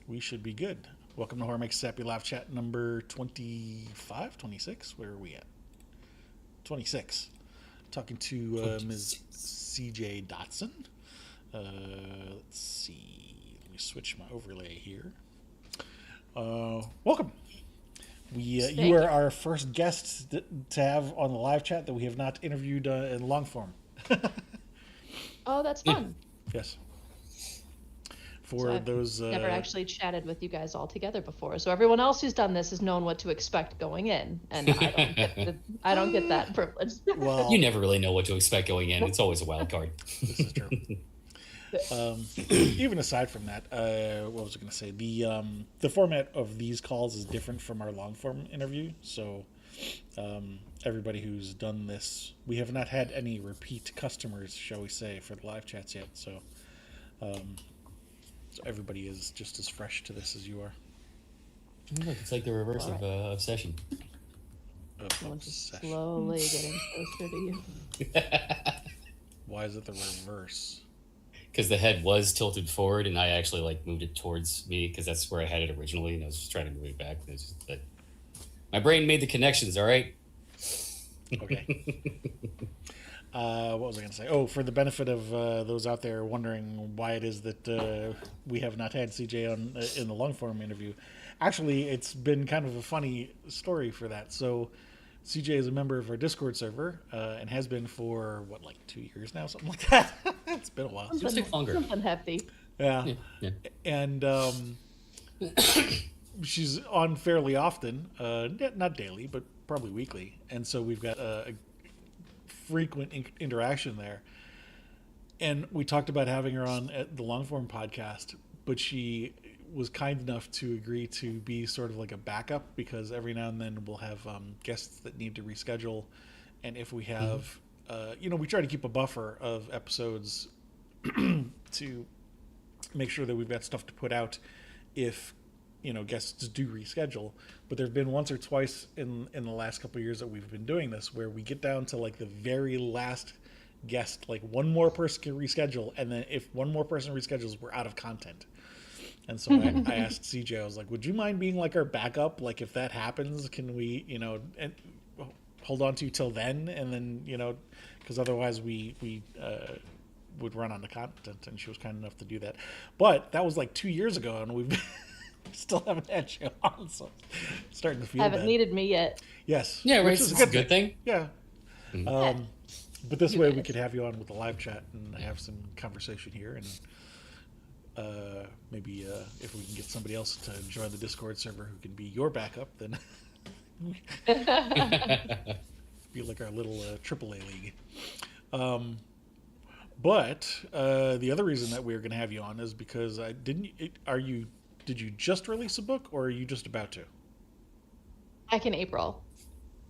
We should be good. Welcome to Horror Makes Sappy Laugh Chat number 25, 26. Where are we at? 26. Talking to Ms. 26. CJ Dotson. Let's see. Let me switch my overlay here. Welcome. You are our first guest to have on the live chat that we have not interviewed in long form. Oh, that's fun. Yes. So I've never actually chatted with you guys all together before. So everyone else who's done this has known what to expect going in, and I don't get that privilege. Well, You never really know what to expect going in. It's always a wild card. this is true. Even aside from that, what was I going to say? The format of these calls is different from our long form interview. So everybody who's done this, we have not had any repeat customers, shall we say, for the live chats yet. So everybody is just as fresh to this as you are. Look, it's like the reverse of obsession. I'm just slowly getting closer to you. Why is it the reverse? Because the head was tilted forward, and I actually moved it towards me because that's where I had it originally, and I was just trying to move it back. But my brain made the connections. All right. Okay. What was I going to say? Oh, for the benefit of those out there wondering why it is that we have not had CJ on in the long form interview, actually, it's been kind of a funny story for that. So, CJ is a member of our Discord server and has been for 2 years now, something like that. It's been a while. Something hefty. Yeah. Yeah. And she's on fairly often, not daily, but probably weekly. And so we've got a frequent interaction there. And we talked about having her on at the Longform podcast, but she was kind enough to agree to be sort of like a backup because every now and then we'll have guests that need to reschedule. And if we have, we try to keep a buffer of episodes to make sure that we've got stuff to put out if guests do reschedule. But there have been once or twice in the last couple of years that we've been doing this where we get down to the very last guest, one more person can reschedule, and then if one more person reschedules, we're out of content. And so I asked CJ, I was like, would you mind being our backup? If that happens, can we and hold on to you till then, and then because otherwise we would run out of content. And she was kind enough to do that. But that was 2 years ago, and we've still haven't had you on, so starting to feel Haven't bad. needed me yet. Yes. Yeah, right. Which is It's a good thing. Yeah. Mm-hmm. But this way we could have you on with the live chat and have some conversation here, and maybe if we can get somebody else to join the Discord server who can be your backup, then be like our little AAA league. But the other reason that we're going to have you on is because did you just release a book, or are you just about to? Back in April.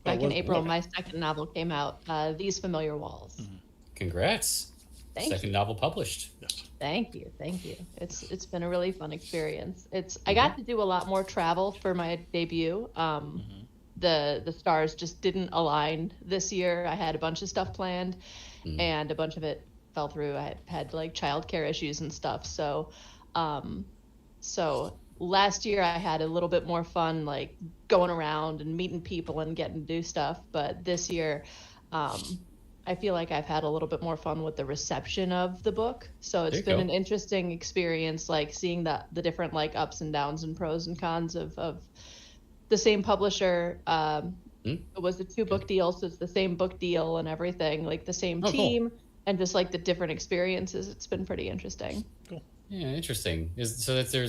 My second novel came out, These Familiar Walls. Mm-hmm. Congrats. Thank Second you. novel published. Yes. Thank you. It's been a really fun experience. I got to do a lot more travel for my debut. The stars just didn't align this year. I had a bunch of stuff planned, and a bunch of it fell through. I had childcare issues and stuff. So last year I had a little bit more fun, going around and meeting people and getting to do stuff. But this year, I feel like I've had a little bit more fun with the reception of the book. So it's been an interesting experience, seeing the different ups and downs and pros and cons of the same publisher. It was a 2-book deal, so it's the same book deal and everything, the same team, cool. And just the different experiences. It's been pretty interesting. Cool. Yeah, interesting. There's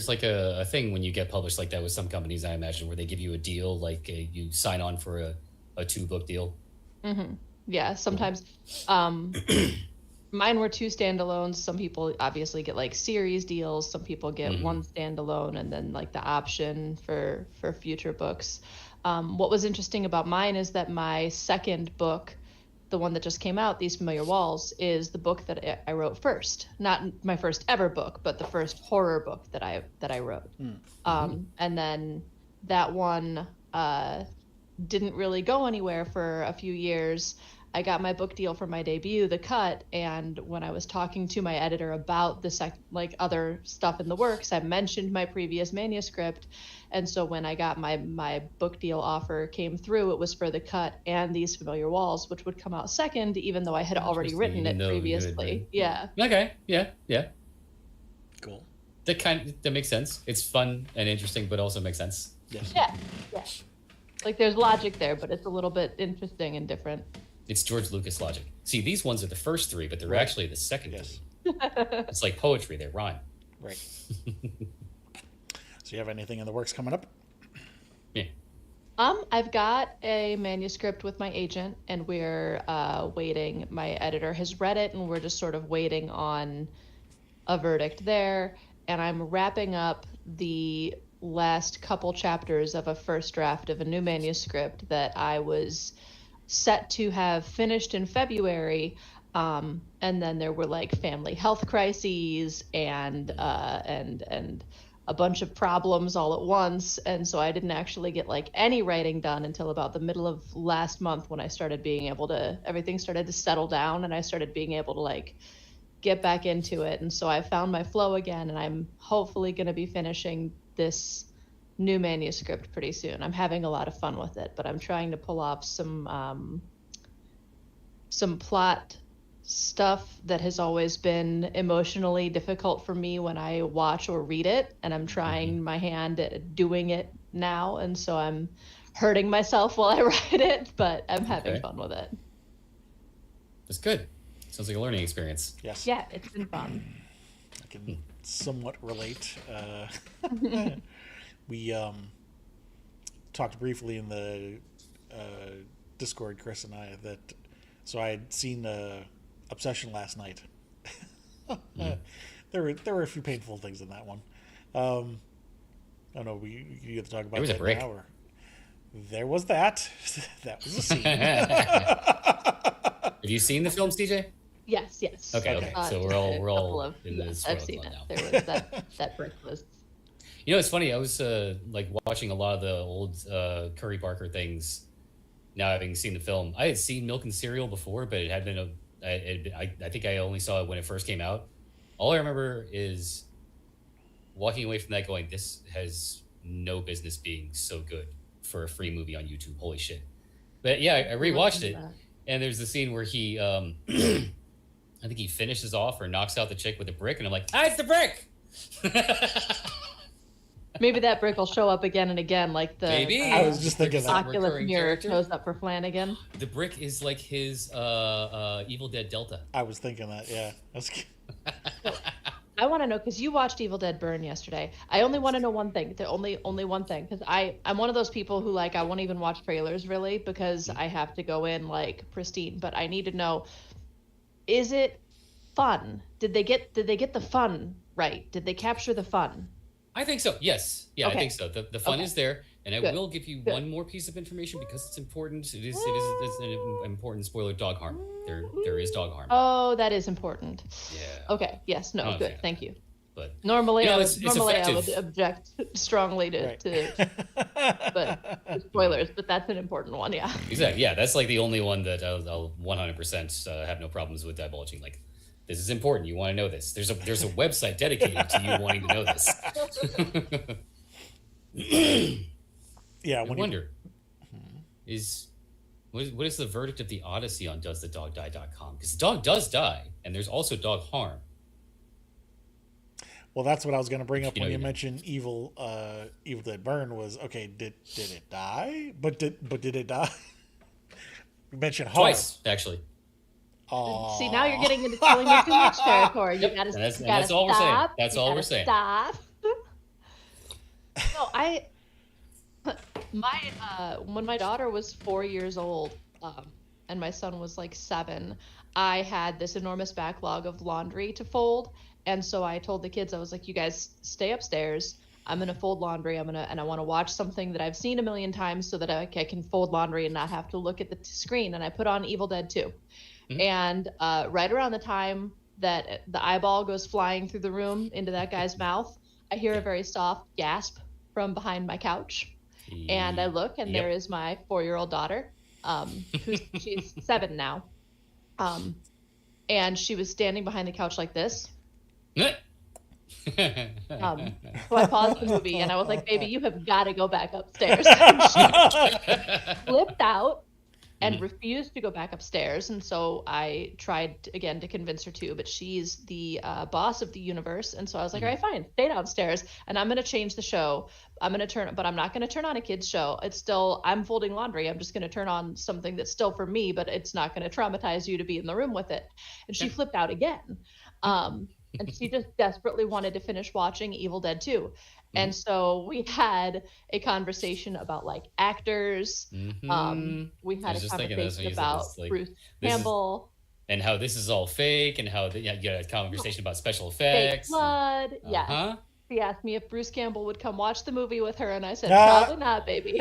a thing when you get published like that with some companies, I imagine, where they give you a deal, you sign on for a 2-book deal. Mm-hmm. Yeah, sometimes. Mine were 2 standalones. Some people obviously get series deals. Some people get 1 standalone and then the option for future books. What was interesting about mine is that my second book, the one that just came out, These Familiar Walls, is the book that I wrote first. Not my first ever book, but the first horror book that I wrote. And then that one didn't really go anywhere for a few years. I got my book deal for my debut, The Cut, and when I was talking to my editor about the other stuff in the works, I mentioned my previous manuscript, and so when I got my book deal offer came through, it was for The Cut and These Familiar Walls, which would come out second, even though I had already written it previously. Yeah. Okay. Yeah. Cool. That makes sense. It's fun and interesting, but also makes sense. Yes. Yeah. Like there's logic there, but it's a little bit interesting and different. It's George Lucas logic. See, these ones are the first three, but they're actually the second Yes. three. It's like poetry; they rhyme. Right. So you have anything in the works coming up? Yeah. I've got a manuscript with my agent, and we're waiting. My editor has read it, and we're just sort of waiting on a verdict there. And I'm wrapping up the last couple chapters of a first draft of a new manuscript that I was set to have finished in February, and then there were like family health crises and a bunch of problems all at once, and so I didn't actually get like any writing done until about the middle of last month, when I started being able to, everything started to settle down, and I started being able to like get back into it. And so I found my flow again, and I'm hopefully going to be finishing this new manuscript pretty soon. I'm having a lot of fun with it, but I'm trying to pull off some plot stuff that has always been emotionally difficult for me when I watch or read it, and I'm trying my hand at doing it now, and so I'm hurting myself while I write it, but I'm having fun with it. That's good. Sounds like a learning experience. Yes. Yeah, it's been fun. I can somewhat relate. We talked briefly in the Discord, Chris and I, that so I had seen Obsession last night. There were a few painful things in that one. I don't know. You get to talk about there was that a brick. now, or there was that. That was a scene. Have you seen the films, DJ? Yes. Okay. So we're all in the I've seen it. now. There was that brick was. You know, it's funny. I was like watching a lot of the old Curry Barker things. Now, having seen the film, I had seen Milk and Cereal before, but it had been I think I only saw it when it first came out. All I remember is walking away from that going, "This has no business being so good for a free movie on YouTube. Holy shit!" But yeah, I rewatched it, and there's the scene where he, I think he finishes off or knocks out the chick with a brick, and I'm like, "Ah, it's the brick." Maybe that brick will show up again and again, like the Maybe. I was just thinking that. Oculus mirror character. shows up for Flanagan. The brick is like his Evil Dead Delta. I was thinking that. Yeah. I want to know, because you watched Evil Dead Burn yesterday. I only want to know one thing. The only one thing, because I'm one of those people who like I won't even watch trailers really, because I have to go in like pristine. But I need to know: is it fun? Did they get the fun right? Did they capture the fun? I think so. Yes. Yeah, Okay. I think so. The fun is there, and I will give you Good. one more piece of information because it's important. It is an important spoiler. Dog harm. There is dog harm. Oh, that is important. Yeah. Okay. Yes. No. I'm a Good. fan Thank you. But Normally, you know, I it's would effective. object strongly to Right. to spoilers, but that's an important one. Yeah. Exactly. Yeah, that's like the only one that I'll 100% have no problems with divulging. Like, this is important. You want to know this. There's a website dedicated to you wanting to know this. Yeah. I When wonder, what is the verdict of the Odyssey on doesthedogdie.com? Because the dog does die, and there's also dog harm. Well, that's what I was going to bring up You when know you you know. mentioned Evil Dead Burn. Was okay. Did it die? But did it die? You mentioned harm. Twice, actually. Aw. See, now you're getting into telling me too much territory. You gotta, And that's- you and that's gotta all we're saying. stop. That's You all gotta we're saying. Stop. No, when my daughter was 4 years old, and my son was like 7, I had this enormous backlog of laundry to fold, and so I told the kids, I was like, "You guys stay upstairs. I'm gonna fold laundry. And I want to watch something that I've seen a million times, so that I can fold laundry and not have to look at the screen." And I put on Evil Dead 2. Mm-hmm. And right around the time that the eyeball goes flying through the room into that guy's mouth, I hear a very soft gasp from behind my couch. And I look, and Yep. there is my 4-year-old daughter. she's 7 now. And she was standing behind the couch like this. So I paused the movie and I was like, baby, you have got to go back upstairs. And she flipped out and refused to go back upstairs. And so I tried again to convince her to, but she's the boss of the universe. And so I was like, all right, fine, stay downstairs. And I'm going to change the show. But I'm not going to turn on a kid's show. It's still, I'm folding laundry. I'm just going to turn on something that's still for me, but it's not going to traumatize you to be in the room with it. And she flipped out again. And she just desperately wanted to finish watching Evil Dead 2. And so we had a conversation about like actors. We had a conversation about Bruce Campbell. And how this is all fake, and how you had a conversation about special effects. Fake blood, yes. She asked me if Bruce Campbell would come watch the movie with her, and I said, probably not, baby.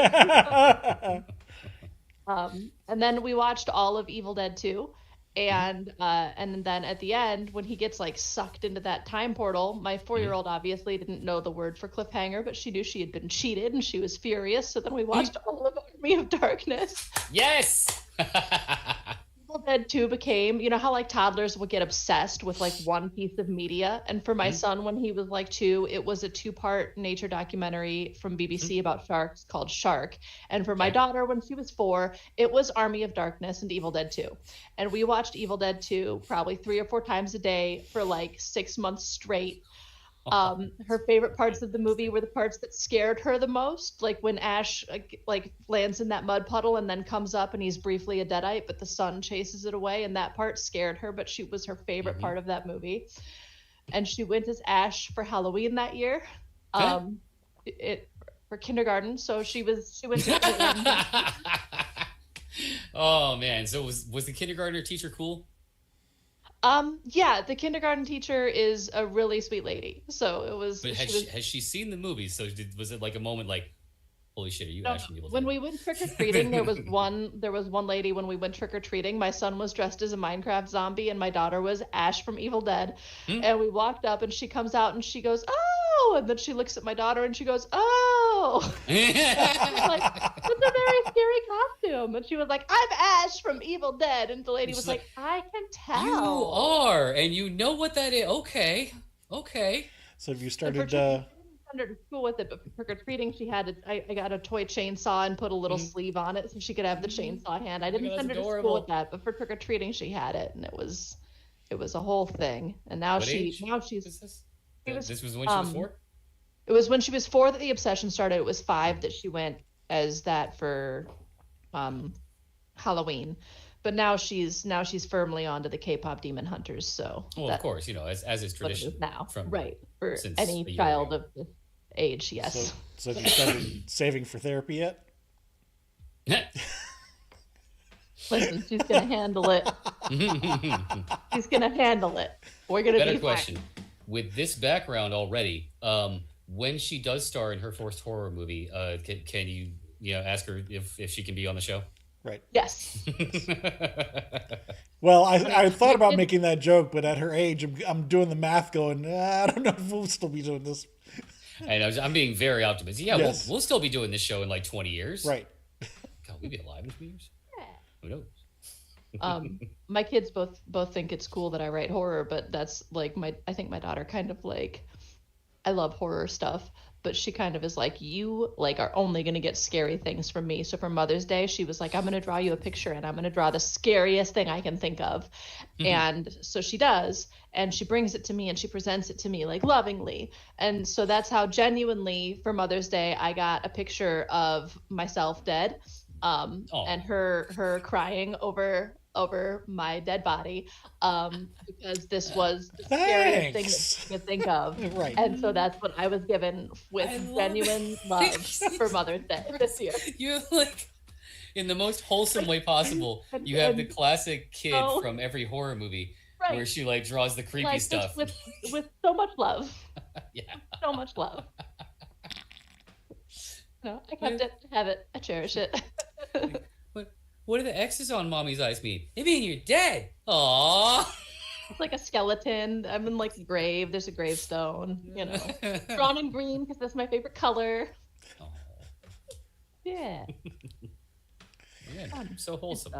And then we watched all of Evil Dead 2. And then at the end, when he gets like sucked into that time portal, my 4-year-old obviously didn't know the word for cliffhanger, but she knew she had been cheated and she was furious. So then we watched all of Army of Darkness. Yes. Evil Dead 2 became, you know how like toddlers would get obsessed with like one piece of media, and for my son when he was like 2, it was a 2-part nature documentary from BBC about sharks called Shark, and for my daughter when she was 4, it was Army of Darkness and Evil Dead 2, and we watched Evil Dead 2 probably 3 or 4 times a day for like 6 months straight. Her favorite parts of the movie were the parts that scared her the most, like when Ash like lands in that mud puddle and then comes up and he's briefly a deadite, but the sun chases it away, and that part scared her, but she was her favorite part of that movie. And she went as Ash for Halloween that year, for kindergarten. So she went to Oh man, so was the kindergartner teacher cool? Yeah, the kindergarten teacher is a really sweet lady. So it was. But has she seen the movie? So was it like a moment like, holy shit, are you actually able to? When we went trick or treating, there was one lady when we went trick or treating. My son was dressed as a Minecraft zombie, and my daughter was Ash from Evil Dead. And we walked up, and she comes out, and she goes, "Oh!" And then she looks at my daughter, and she goes, "Oh!" I was like, "That's a very scary costume." And she was like, "I'm Ash from Evil Dead," and the lady was like, "I can tell." You are, and you know what that is. Okay. So have you started? Under to school with it, but for trick or treating, she had I got a toy chainsaw and put a little sleeve on it so she could have the chainsaw hand. I didn't send her to school with that, but for trick or treating, she had it, and it was a whole thing. And now she's this was when she was 4. It was when she was 4 that the obsession started. It was 5 that she went as that for Halloween. But now she's firmly onto the K-pop Demon Hunters. So of course, as is tradition now, from right, for any child of this age, yes. So have you started saving for therapy yet? Listen, she's gonna handle it. She's gonna handle it. We're gonna Better be question. fine. With this background already, when she does star in her first horror movie, can you ask her if she can be on the show? Right. Yes. Well, I thought about making that joke, but at her age, I'm doing the math going, I don't know if we'll still be doing this. And I'm being very optimistic. Yeah, Yes. we'll still be doing this show in like 20 years. Right. God, we'll be alive in 20 years. Yeah. Who knows? My kids both think it's cool that I write horror, but that's like I think my daughter kind of like, I love horror stuff, but she kind of is like, you like are only going to get scary things from me. So for Mother's Day, she was like, I'm going to draw you a picture and I'm going to draw the scariest thing I can think of. And so she does, and she brings it to me and she presents it to me like lovingly. And so that's how genuinely for Mother's Day, I got a picture of myself dead, and her crying over my dead body, because this was the scariest thing that she could think of. Right. And so that's what I was given with genuine love for Mother's Day this year. You're like, in the most wholesome way possible, you have the classic kid from every horror movie, right, where she like draws the creepy like, stuff. with so much love. Yeah. So much love. No, I kept it, I have it, I cherish it. What do the X's on Mommy's eyes mean? They mean you're dead. Aww. It's like a skeleton. I'm in like a grave. There's a gravestone, drawn in green because that's my favorite color. Aww. Yeah. Man, so wholesome.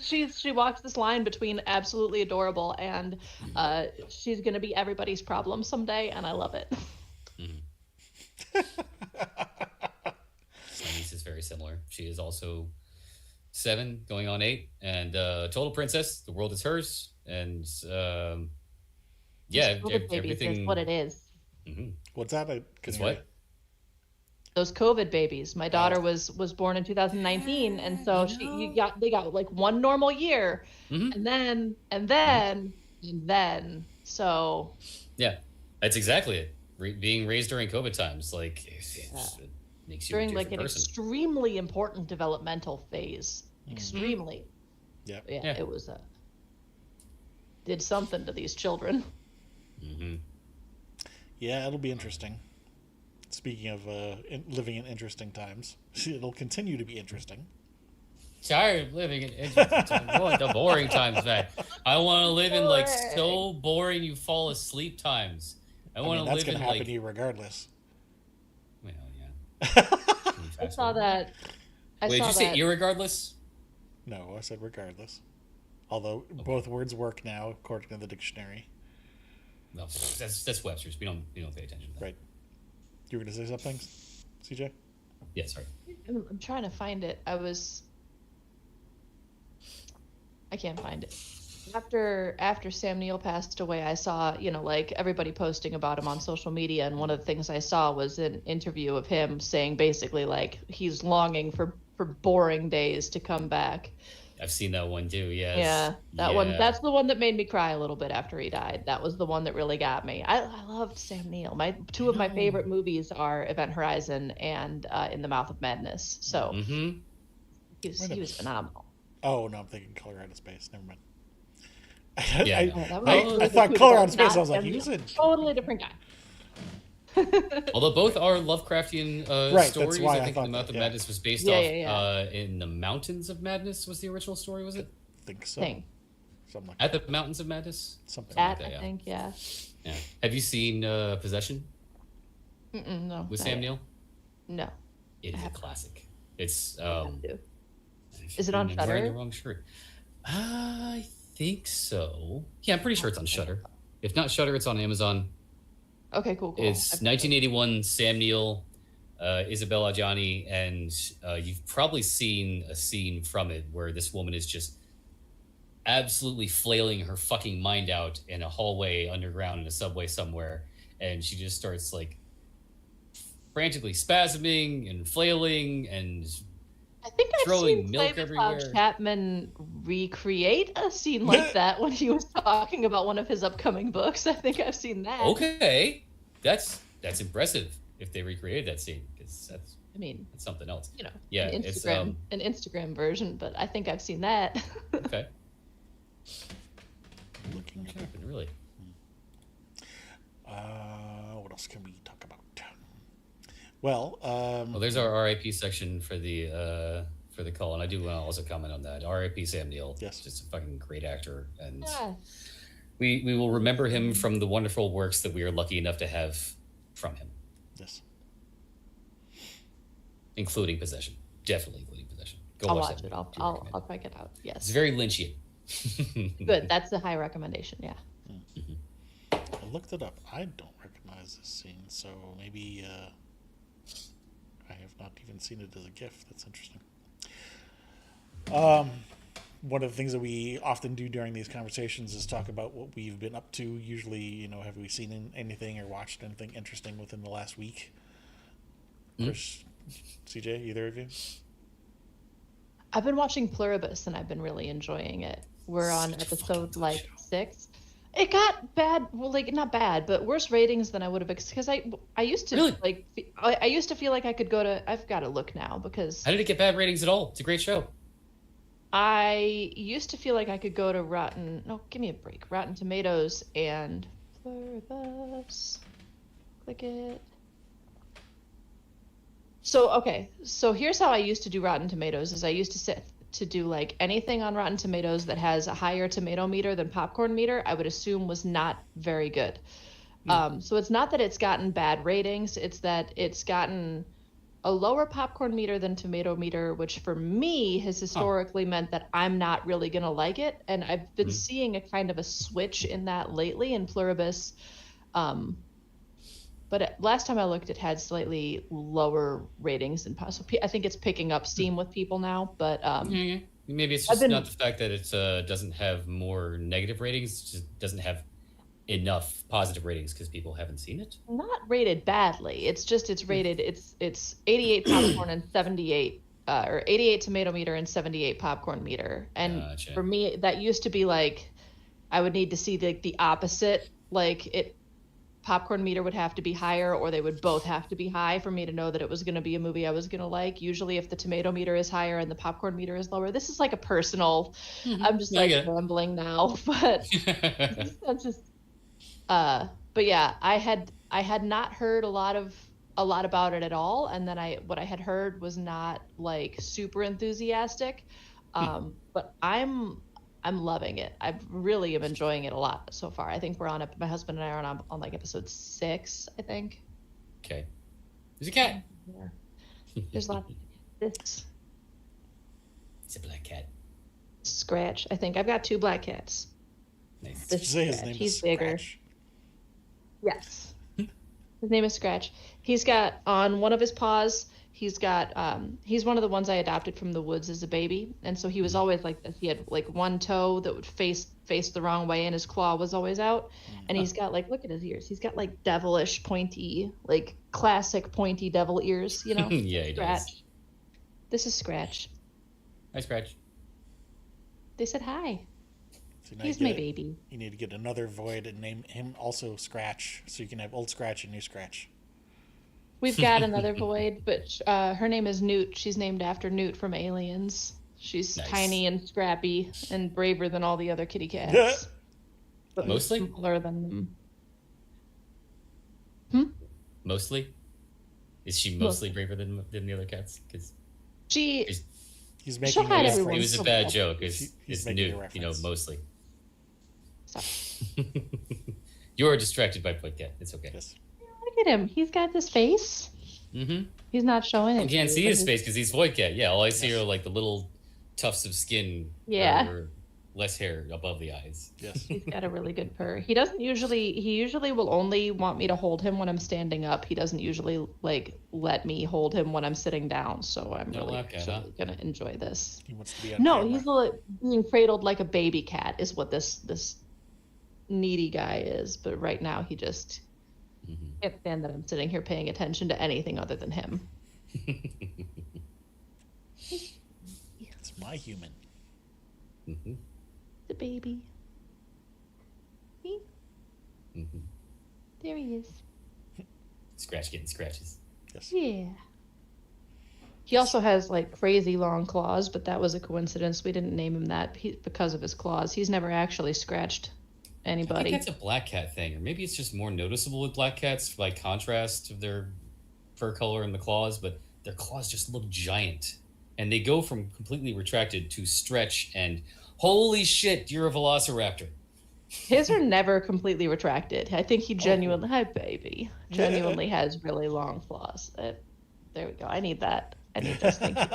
She walks this line between absolutely adorable and she's gonna be everybody's problem someday, and I love it. My niece is very similar. She is also 7, going on 8, and total princess. The world is hers, and yeah, COVID babies everything. is what it is. Mm-hmm. What's that? It's what? Those COVID babies. My daughter was born in 2019, and so they got like one normal year, and then. So yeah, that's exactly it. Being raised during COVID times, like it makes you during a like an person. extremely important developmental phase. Extremely. Yeah. It was did something to these children. Mm-hmm. Yeah, it'll be interesting. Speaking of living in interesting times, it'll continue to be interesting. Tired of living in interesting times. I want the boring times back. I want to live in like so boring you fall asleep times. I want to that's live going in to happen like. to you regardless. Well, yeah. I saw that. Wait, did you say irregardless? No, I said regardless. Although both words work now according to the dictionary. No, that's Webster's. We don't pay attention to that. Right. You were going to say something, CJ? Yeah, sorry. I'm trying to find it. I can't find it. After Sam Neill passed away, I saw, like everybody posting about him on social media, and one of the things I saw was an interview of him saying basically like he's longing for boring days to come back. I've seen that one too. Yes. Yeah, that one. That's the one that made me cry a little bit after he died. That was the one that really got me. I loved Sam Neill. Two of my favorite movies are Event Horizon and In the Mouth of Madness. So he was phenomenal. Oh no, I'm thinking Color Out of Space. Never mind. Yeah, I thought Color Out of Space. I was like, he's a totally different guy. Although both are Lovecraftian stories, that's why I think The Mouth of Madness was based off in the Mountains of Madness was the original story, was it? I think so. Something like At the Mountains of Madness? Something like that, I think, yeah. Have you seen Possession? No. With Sam Neill? No. It is a classic. It's is it on Shudder? I'm wearing the wrong shirt. I think so. Yeah, I'm pretty sure it's on Shudder. If not Shudder, it's on Amazon. Okay, cool. It's 1981, Sam Neill, Isabelle Adjani, and you've probably seen a scene from it where this woman is just absolutely flailing her fucking mind out in a hallway underground in a subway somewhere, and she just starts like frantically spasming and flailing and I think I've throwing seen milk Flavor everywhere. Chapman recreate a scene like that when he was talking about one of his upcoming books. I think I've seen that. Okay, that's impressive if they recreated that scene, because that's something else. Yeah, an Instagram version, but I think I've seen that. Okay. Looking at it, really. What else can we talk about? Well, there's our RIP section for the call, and I do want to also comment on that. RIP Sam Neill. Yes, just a fucking great actor, and we will remember him from the wonderful works that we are lucky enough to have from him. Yes, including Possession. Definitely including Possession. I'll watch it. I'll check it out. Yes, it's very Lynchian. Good. That's a high recommendation. Yeah. Mm-hmm. I looked it up. I don't recognize this scene, so maybe. I have not even seen it as a GIF. That's interesting. One of the things that we often do during these conversations is talk about what we've been up to. Usually, have we seen anything or watched anything interesting within the last week? Chris, CJ, either of you? I've been watching Pluribus, and I've been really enjoying it. We're on episode 6. It got bad, well, like not bad, but worse ratings than I would have because I used to really? I used to feel like I could go to. I've got to look now because. How did it get bad ratings at all? It's a great show. I used to feel like I could go to give me a break. Rotten Tomatoes and Pluribus. Click it. So here's how I used to do Rotten Tomatoes. Is I used to do like anything on Rotten Tomatoes that has a higher tomato meter than popcorn meter, I would assume was not very good. So it's not that it's gotten bad ratings, it's that it's gotten a lower popcorn meter than tomato meter, which for me has historically meant that I'm not really going to like it. And I've been seeing a kind of a switch in that lately in Pluribus. But last time I looked, it had slightly lower ratings than possible. I think it's picking up steam with people now, but maybe it's just not the fact that it doesn't have more negative ratings, it just doesn't have enough positive ratings because people haven't seen it. Not rated badly. It's just it's rated. It's 88 popcorn and 78 or 88 tomato meter and 78 popcorn meter. And for me, that used to be like I would need to see the opposite. Like it, popcorn meter would have to be higher, or they would both have to be high for me to know that it was going to be a movie I was going to like. Usually, if the tomato meter is higher and the popcorn meter is lower, this is like a personal. I'm just like rambling now, but that's just. But yeah, I had not heard a lot about it at all, and then what I had heard was not like super enthusiastic, but I'm loving it. I really am enjoying it a lot so far. I think my husband and I are on like episode 6, I think. Okay. There's a cat. Yeah. There's a lot. This. It's a black cat. Scratch. I think I've got 2 black cats. Nice. Did you say his name He's is bigger. Scratch? Yes. His name is Scratch. He's got on one of his paws, he's one of the ones I adopted from the woods as a baby. And so he was always like this. He had like one toe that would face the wrong way and his claw was always out. And he's got like, look at his ears. He's got like devilish pointy, like classic pointy devil ears, you know? Yeah, he Scratch. does. This is Scratch. Hi, Scratch. They said hi. So now He's my baby. You need to get another void and name him also Scratch, so you can have old Scratch and new Scratch. We've got another void, but her name is Newt. She's named after Newt from Aliens. She's tiny and scrappy and braver than all the other kitty cats. But mostly? Smaller than them. Mostly? Is she mostly braver than the other cats? Because he's making she'll hide every it was a bad joke. He's It's making new, a reference. mostly. Sorry. You are distracted by Cat. It's okay. Yes. Look at him. He's got this face. Mm-hmm. He's not showing it. You can't see his face because he's Void Cat. Yeah, all I see are like the little tufts of skin. Yeah. Or less hair above the eyes. Yes. He's got a really good purr. He usually will only want me to hold him when I'm standing up. He doesn't usually like let me hold him when I'm sitting down. So I'm really gonna enjoy this. He wants to be on No, camera. he's being cradled like a baby cat is what this needy guy is. But right now he just can't stand that I'm sitting here paying attention to anything other than him. It's my human. Mm-hmm. The baby. See? Mm-hmm. There he is. Scratch getting scratches. Yes. Yeah. He also has like crazy long claws, but that was a coincidence. We didn't name him that because of his claws. He's never actually scratched anybody. I think that's a black cat thing, or maybe it's just more noticeable with black cats by contrast of their fur color and the claws, but their claws just look giant. And they go from completely retracted to stretch and holy shit, you're a velociraptor. His are never completely retracted. I think he genuinely, hi baby, genuinely has really long claws. There we go. I need that. I need this. Thank you. Look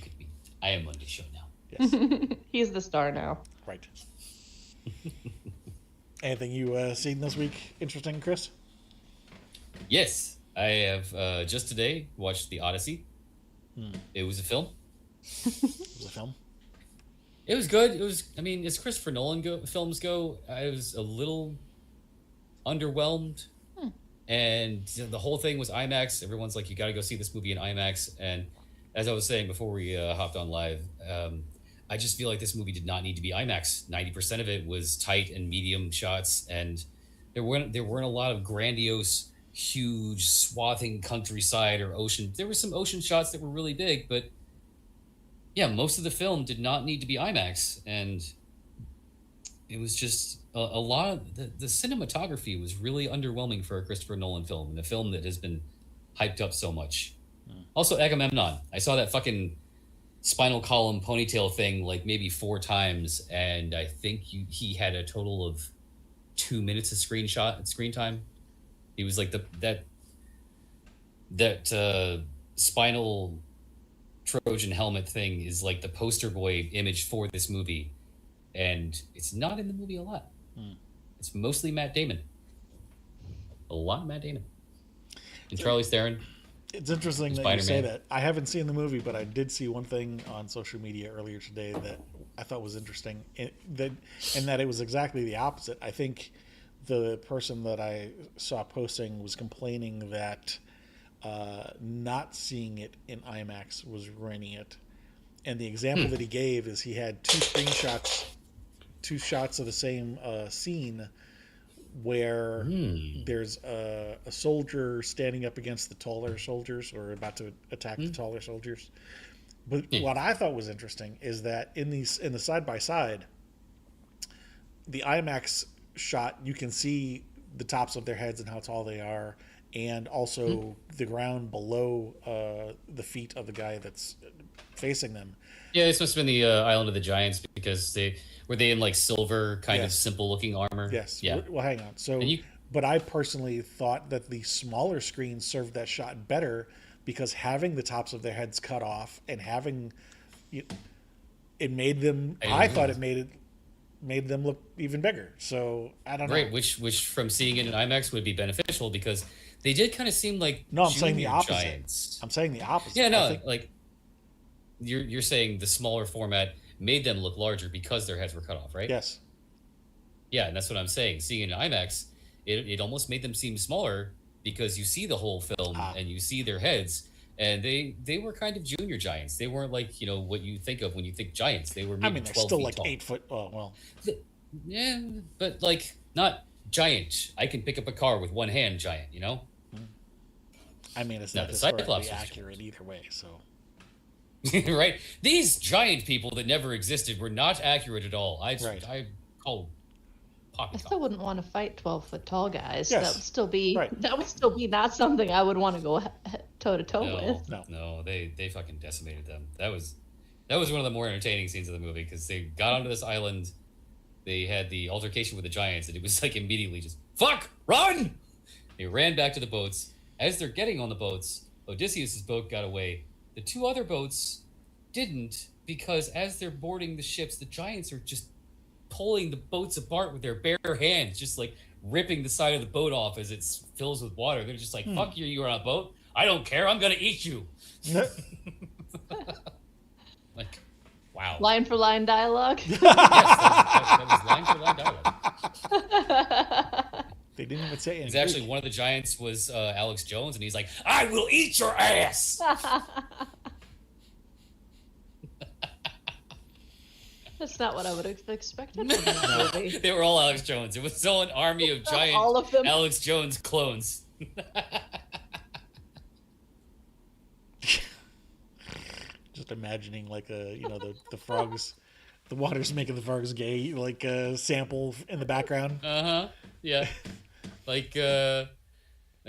at me. I am on the show now. Yes. He's the star now. Right. Anything you seen this week interesting, Chris? Yes, I have just today watched The Odyssey. It was a film. It was a film. It was good. It was, I mean, as Christopher Nolan films go, I was a little underwhelmed. And the whole thing was IMAX. Everyone's like, you got to go see this movie in IMAX. And as I was saying before we hopped on live, I just feel like this movie did not need to be IMAX. 90% of it was tight and medium shots. And there weren't a lot of grandiose, huge, swathing countryside or ocean. There were some ocean shots that were really big, but yeah, most of the film did not need to be IMAX. And it was just a lot of the cinematography was really underwhelming for a Christopher Nolan film, and a film that has been hyped up so much. Also, Agamemnon. I saw that fucking spinal column ponytail thing like maybe 4 times, and I think he had a total of 2 minutes of screen time. He was like that spinal Trojan helmet thing is like the poster boy image for this movie, and it's not in the movie a lot. Hmm. It's mostly Matt Damon. A lot of Matt Damon and It's, Charlie Theron. it's interesting that you say Spider-Man. that. I haven't seen the movie, but I did see one thing on social media earlier today that I thought was interesting. And that it was exactly the opposite. I think the person that I saw posting was complaining that not seeing it in IMAX was ruining it. And the example that he gave is he had two shots of the same scene where there's a soldier standing up against the taller soldiers or about to attack the taller soldiers. But what I thought was interesting is that in the side by side, the IMAX shot, you can see the tops of their heads and how tall they are, and also the ground below the feet of the guy that's facing them. Yeah, this must have been the Island of the Giants because they in like silver kind of Yes. simple looking armor. Yes. Yeah. Well, hang on. So, And you- but I personally thought that the smaller screen served that shot better because having the tops of their heads cut off and having it made them. I thought it made them look even bigger. So I don't know. Right, which from seeing it in IMAX would be beneficial because they did kind of seem like No, I'm saying the junior opposite. giants. I'm saying the opposite. Yeah, I no, think- like you're saying the smaller format made them look larger because their heads were cut off, right? yes. Yeah, and that's what I'm saying. Seeing it in IMAX, it almost made them seem smaller because you see the whole film and you see their heads, and they were kind of junior giants. They weren't like what you think of when you think giants. They were maybe I mean, they're 12 still feet like tall. 8 foot. Oh well. Yeah, but like not giant. I can pick up a car with one hand, giant. I mean, it's No, not the Cyclops historically was accurate either way. So Right? These giant people that never existed were not accurate at all. I call I poppycock. still wouldn't want to fight 12-foot tall guys. Yes. That would still be Right. not something I would want to go toe to toe with. No, they fucking decimated them. That was one of the more entertaining scenes of the movie because they got onto this island, they had the altercation with the giants, and it was like immediately just fuck, run. They ran back to the boats. As they're getting on the boats, Odysseus's boat got away. The two other boats didn't because as they're boarding the ships, the giants are just pulling the boats apart with their bare hands, just like ripping the side of the boat off as it fills with water. They're just like, fuck you, you're on a boat. I don't care. I'm going to eat you. Like, wow. Line for line dialogue. Yes, that was line for line dialogue. they didn't even say It's anything. actually one of the giants was Alex Jones, and he's like, I will eat your ass. That's not what I would have expected from that movie. They were all Alex Jones. It was all an army of giant All of them. Alex Jones clones. Just imagining like the frogs, the water's making the frogs gay, like a sample in the background. Yeah. Like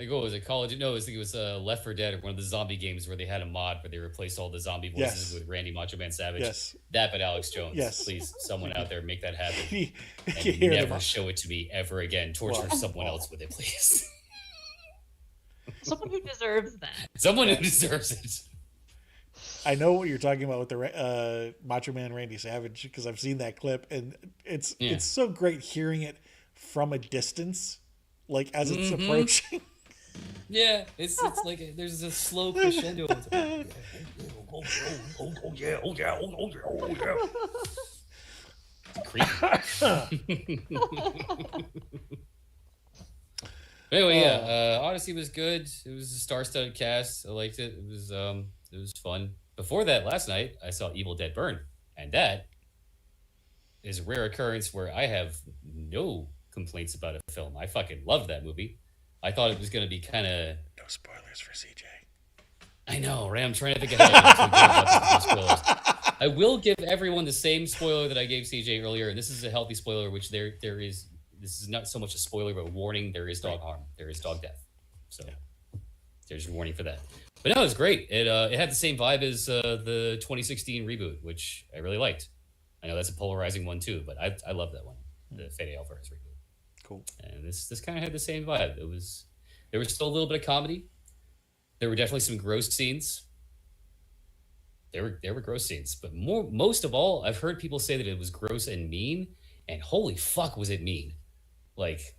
what was it? College? No, I think it was Left 4 Dead or one of the zombie games where they had a mod where they replaced all the zombie voices Yes. with Randy Macho Man Savage. Yes. That, but Alex Jones. Yes. Please, someone out there, make that happen. You And hear never them. show it to me ever again. Torture Well, someone else with it, please. Someone who deserves that. Someone who deserves it. I know what you're talking about with the Macho Man Randy Savage because I've seen that clip and it's so great hearing it from a distance, like as it's approaching. Yeah, it's like there's a slow crescendo. Oh yeah. Creepy. But anyway, yeah, Odyssey was good. It was a star-studded cast. I liked it. It was fun. Before that, last night I saw Evil Dead Burn, and that is a rare occurrence where I have no complaints about a film. I fucking loved that movie. I thought it was going to be kind of. No spoilers for CJ. I know, right? I'm trying to think ahead. I'm so good about the spoilers. I will give everyone the same spoiler that I gave CJ earlier, and this is a healthy spoiler, which there is. This is not so much a spoiler, but a warning. There is dog harm. There is dog death. So there's your warning for that. But no, it was great. It had the same vibe as the 2016 reboot, which I really liked. I know that's a polarizing one too, but I love that one, the Fede Alvarez reboot. Cool. And this kind of had the same vibe. There was still a little bit of comedy. There were definitely some gross scenes. There were gross scenes, but most of all, I've heard people say that it was gross and mean, and holy fuck was it mean. Like,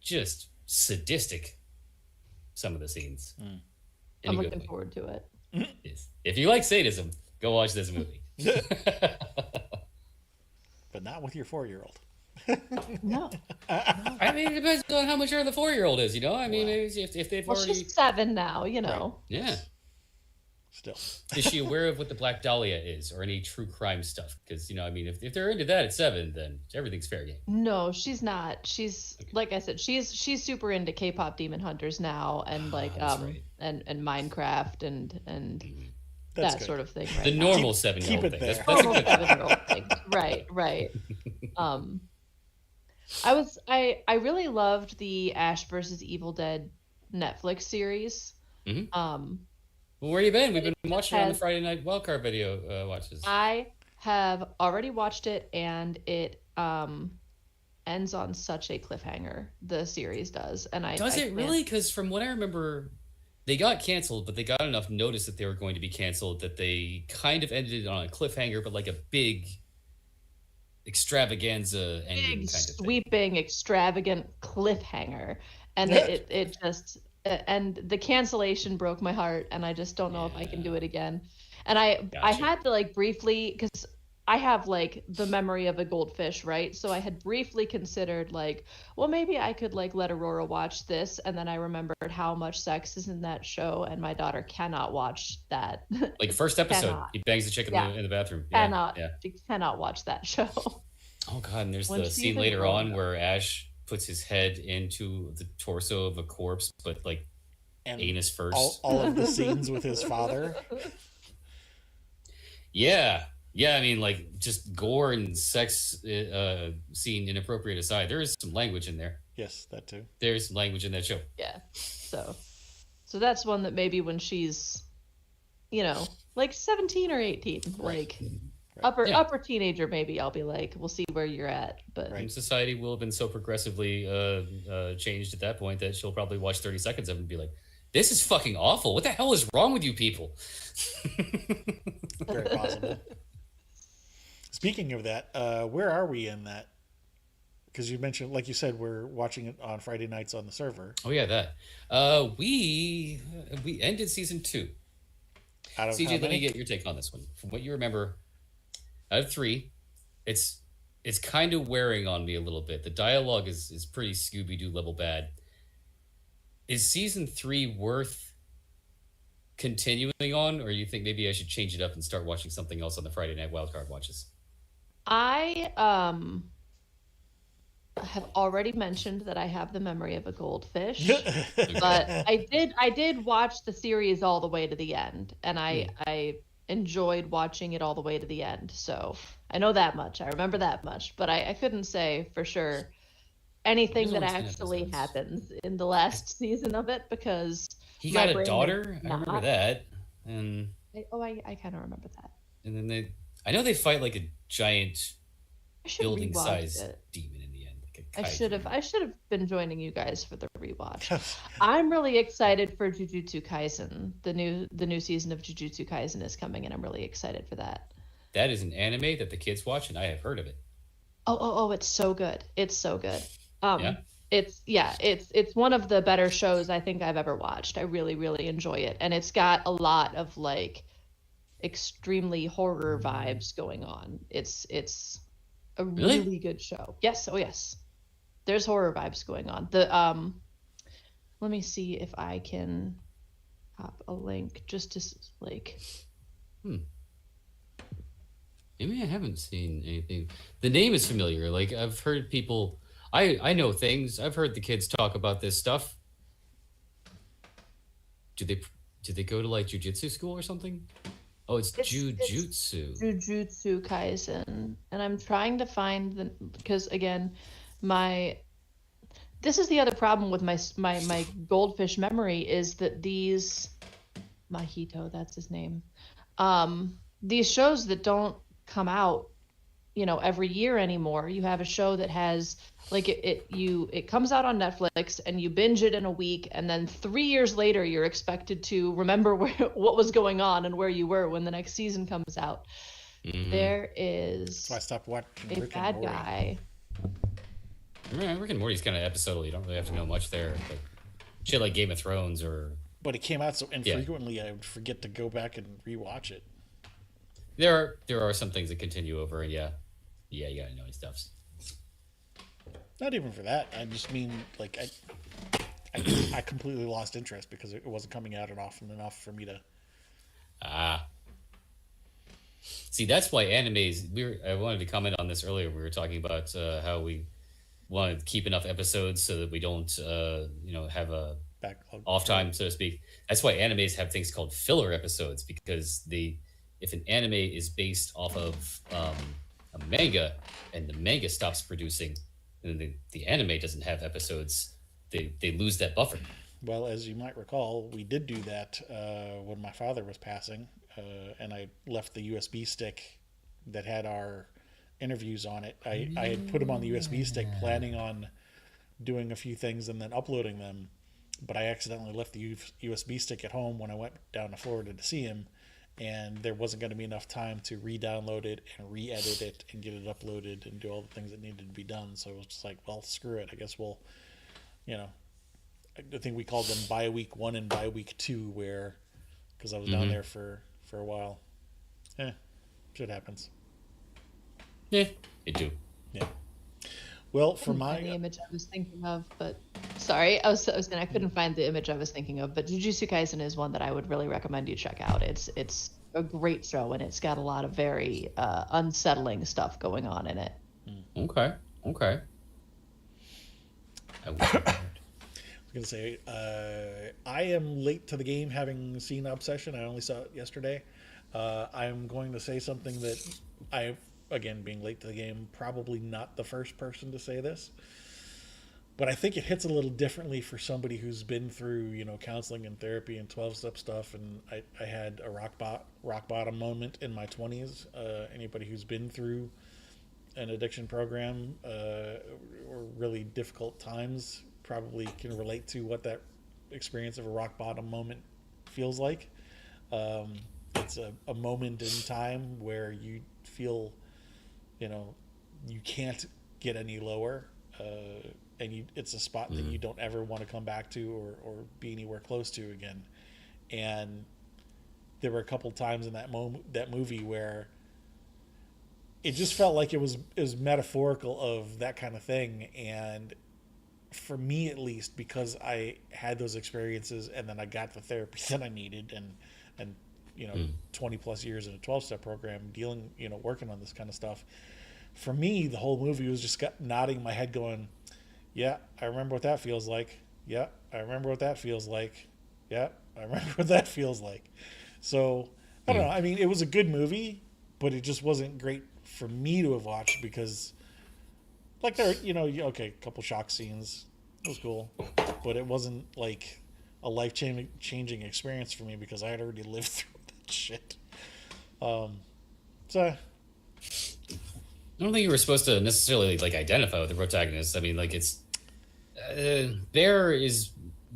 just sadistic, some of the scenes. I'm looking forward to it. Yes. If you like sadism, go watch this movie. But not with your 4-year-old. No. I mean, it depends on how mature the 4-year-old is, you know? I mean, maybe if they've already... she's 7 now, you know. Right. Yeah. Still. Is she aware of what the Black Dahlia is or any true crime stuff? Because, you know, I mean, if they're into that at 7, then everything's fair game. No, she's not. She's like I said, she's super into K-pop Demon Hunters now, and like right. and Minecraft and That's that good. sort of thing. Right The now. normal Keep 7-year-old it thing. there. That's a Normal good 7-year-old thing. Right. I really loved the Ash versus Evil Dead Netflix series. Mm-hmm. Well, where you been? We've been watching it on the Friday night wildcard video watches. I have already watched it, and it ends on such a cliffhanger. The series does, and Does it really? Because from what I remember, they got canceled, but they got enough notice that they were going to be canceled that they kind of ended it on a cliffhanger, but like a big extravaganza ending kind of thing. Sweeping, extravagant cliffhanger, and it just and the cancellation broke my heart, and I just don't know if I can do it again. And I had to like briefly, because I have like the memory of a goldfish, right? So I had briefly considered like, well, maybe I could like let Aurora watch this, and then I remembered how much sex is in that show, and my daughter cannot watch that. Like first episode, he bangs the chick in the bathroom. She cannot watch that show. Oh god, and there's the scene later on where Ash puts his head into the torso of a corpse, but like and anus first. All of the scenes with his father. Yeah, I mean, like just gore and sex scene inappropriate aside, there is some language in there. Yes, that too. There's some language in that show. Yeah, so that's one that maybe when she's, you know, like 17 or 18, like. Upper teenager, maybe I'll be like, we'll see where you're at. But society will have been so progressively changed at that point that she'll probably watch 30 seconds of it and be like, this is fucking awful. What the hell is wrong with you people? Very possible. Speaking of that, where are we in that? Because you mentioned, like you said, we're watching it on Friday nights on the server. Oh yeah, that. We ended season 2. CJ, let me get your take on this one. From what you remember, out of 3, it's kind of wearing on me a little bit. The dialogue is pretty Scooby-Doo level bad. Is season 3 worth continuing on, or you think maybe I should change it up and start watching something else on the Friday night wildcard watches? I have already mentioned that I have the memory of a goldfish, but I did watch the series all the way to the end, and I enjoyed watching it all the way to the end. So I know that much. I remember that much, but I couldn't say for sure anything that actually happens in the last season of it, because he got a daughter. I remember that. And I kind of remember that. And then I know they fight like a giant building-sized demon in the end. Like I should have been joining you guys for the rewatch. I'm really excited for Jujutsu Kaisen. The new season of Jujutsu Kaisen is coming, and I'm really excited for that. That is an anime that the kids watch, and I have heard of it. Oh, it's so good. It's so good. It's one of the better shows I think I've ever watched. I really, really enjoy it. And it's got a lot of like extremely horror vibes going on. It's a really good show. Yes, yes. There's horror vibes going on. Let me see if I can pop a link just to like Maybe I haven't seen anything. The name is familiar. Like I've heard people. I know things. I've heard the kids talk about this stuff. Do they go to like jujitsu school or something? Oh, it's jujutsu. Jujutsu Kaisen, and I'm trying to find because again, this is the other problem with my goldfish memory is that these Mahito, that's his name. These shows that don't come out every year anymore. You have a show that has like it comes out on Netflix and you binge it in a week, and then 3 years later you're expected to remember what was going on and where you were when the next season comes out. Mm-hmm. There So I is stopped watching a Rick and bad Morty. guy. Rick and Morty's kind of episodal. You don't really have to know much there. But shit like Game of Thrones or But it came out so yeah, infrequently, I would forget to go back and rewatch it. there are some things that continue over, and yeah, you gotta know his stuffs. Not even for that. I just mean like I completely lost interest because it wasn't coming out often enough for me to. Ah, see, that's why animes. I wanted to comment on this earlier. We were talking about how we want to keep enough episodes so that we don't, have a Backlog. off time, so to speak. That's why animes have things called filler episodes because if an anime is based off of a manga and the manga stops producing, and the anime doesn't have episodes, they lose that buffer. Well, as you might recall, we did do that when my father was passing, and I left the USB stick that had our interviews on it. I had put them on the USB stick, planning on doing a few things and then uploading them, but I accidentally left the USB stick at home when I went down to Florida to see him, and there wasn't going to be enough time to re-download it and re-edit it and get it uploaded and do all the things that needed to be done. So it was just like, well, screw it. I guess we'll, you know, I think we called them bi week one and bi week two, where because I was down there for a while. Shit happens. Yeah, they do. Yeah. Well, for Couldn't find the image I was thinking of, but sorry, I couldn't find the image I was thinking of. But Jujutsu Kaisen is one that I would really recommend you check out. It's a great show, and it's got a lot of very unsettling stuff going on in it. Okay. I was gonna say, I am late to the game, having seen Obsession. I only saw it yesterday. I'm going to say something that again, being late to the game, probably not the first person to say this, but I think it hits a little differently for somebody who's been through, counseling and therapy and 12-step stuff. And I had a rock bottom moment in my 20s. Anybody who's been through an addiction program or really difficult times probably can relate to what that experience of a rock bottom moment feels like. It's a moment in time where you feel, you can't get any lower, and it's a spot that you don't ever want to come back to or be anywhere close to again. And there were a couple times in that movie where it just felt like it was metaphorical of that kind of thing. And for me, at least, because I had those experiences and then I got the therapy that I needed, and 20 plus years in a 12-step program dealing, working on this kind of stuff. For me, the whole movie was just nodding my head going, yeah, I remember what that feels like. Yeah, I remember what that feels like. Yeah, I remember what that feels like. So, I don't know. I mean, it was a good movie, but it just wasn't great for me to have watched because, like, there, okay, a couple shock scenes. It was cool. But it wasn't, like, a life-changing experience for me because I had already lived through that shit. So... I don't think you were supposed to necessarily identify with the protagonist. I mean, it's Bear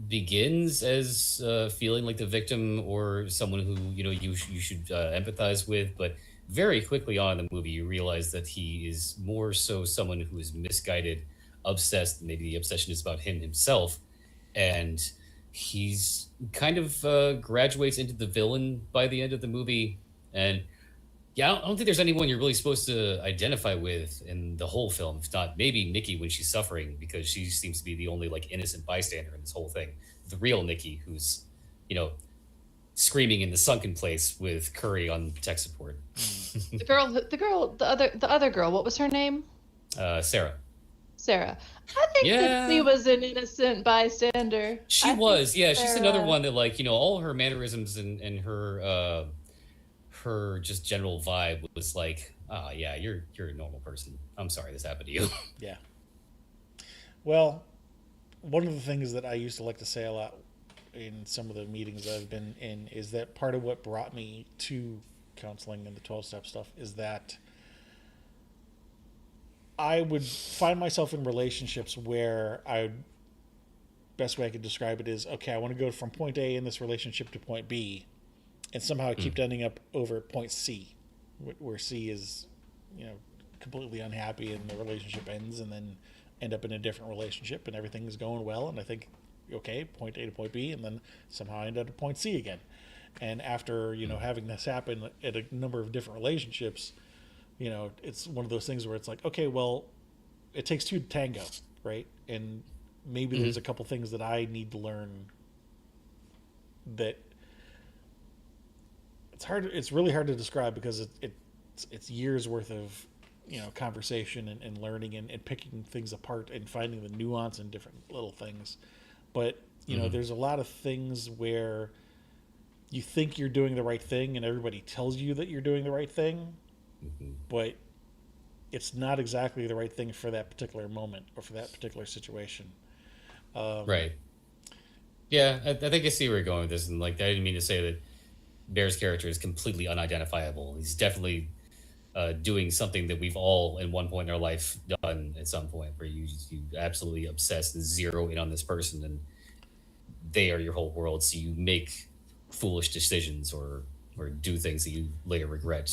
begins as feeling like the victim or someone who you should empathize with, but very quickly on in the movie you realize that he is more so someone who is misguided, obsessed. Maybe the obsession is about him himself, and he's kind of graduates into the villain by the end of the movie. And yeah, I don't think there's anyone you're really supposed to identify with in the whole film. If not, maybe Nikki when she's suffering, because she seems to be the only innocent bystander in this whole thing. The real Nikki, who's, screaming in the sunken place with Curry on tech support. The other girl. What was her name? Sarah. Sarah. I think that she was an innocent bystander. She was, yeah. She's another one that all her mannerisms and her. Her just general vibe was like, yeah, you're a normal person. I'm sorry this happened to you. Yeah. Well, one of the things that I used to like to say a lot in some of the meetings I've been in is that part of what brought me to counseling and the 12-step stuff is that I would find myself in relationships where best way I could describe it is, okay, I want to go from point A in this relationship to point B, and somehow I keep ending up over at point C, where C is, you know, completely unhappy and the relationship ends, and then end up in a different relationship and everything's going well, and I think, okay, point A to point B, and then somehow I end up at point C again. And after, you know, having this happen at a number of different relationships, you know, it's one of those things where it's like, okay, well, it takes two to tango, right? And maybe there's a couple things that I need to learn that it's really hard to describe, because it's years worth of, you know, conversation and learning and picking things apart and finding the nuance in different little things. But, you know, there's a lot of things where you think you're doing the right thing and everybody tells you that you're doing the right thing, but it's not exactly the right thing for that particular moment or for that particular situation. Right. Yeah, I think I see where you're going with this, and like I didn't mean to say that Bear's character is completely unidentifiable. He's definitely doing something that we've all, in one point in our life, done at some point, where you absolutely obsess and zero in on this person, and they are your whole world. So you make foolish decisions or do things that you later regret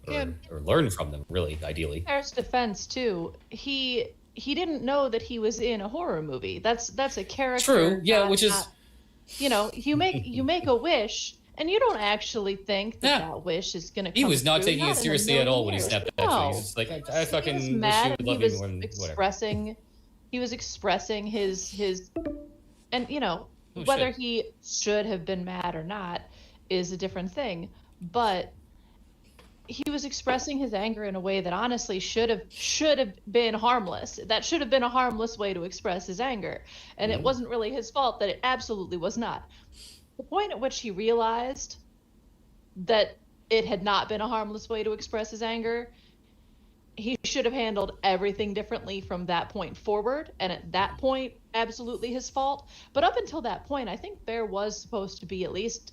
or learn from them. Really, ideally. Bear's defense too, he didn't know that he was in a horror movie. That's a character. True. Yeah, which is, you know, you make a wish, and you don't actually think that wish is going to come He was not true, taking it seriously at all when he snapped that. No. He's just like, I fucking he was wish mad. you would love me more than whatever. He was expressing his, and you know, whether he should have been mad or not is a different thing, but he was expressing his anger in a way that honestly should have been harmless. That should have been a harmless way to express his anger, and it wasn't really his fault that it absolutely was not. The point at which he realized that it had not been a harmless way to express his anger, he should have handled everything differently from that point forward, and at that point, absolutely his fault. But up until that point, I think Bear was supposed to be at least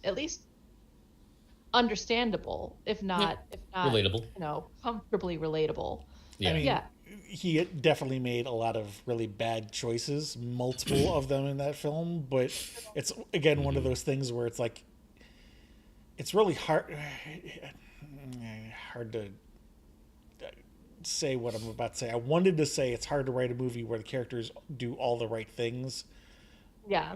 understandable, if not relatable, you know, comfortably relatable. I mean, he definitely made a lot of really bad choices, multiple of them in that film, but it's again one of those things where it's like, it's really hard to say what I'm about to say. I wanted to say it's hard to write a movie where the characters do all the right things. Yeah.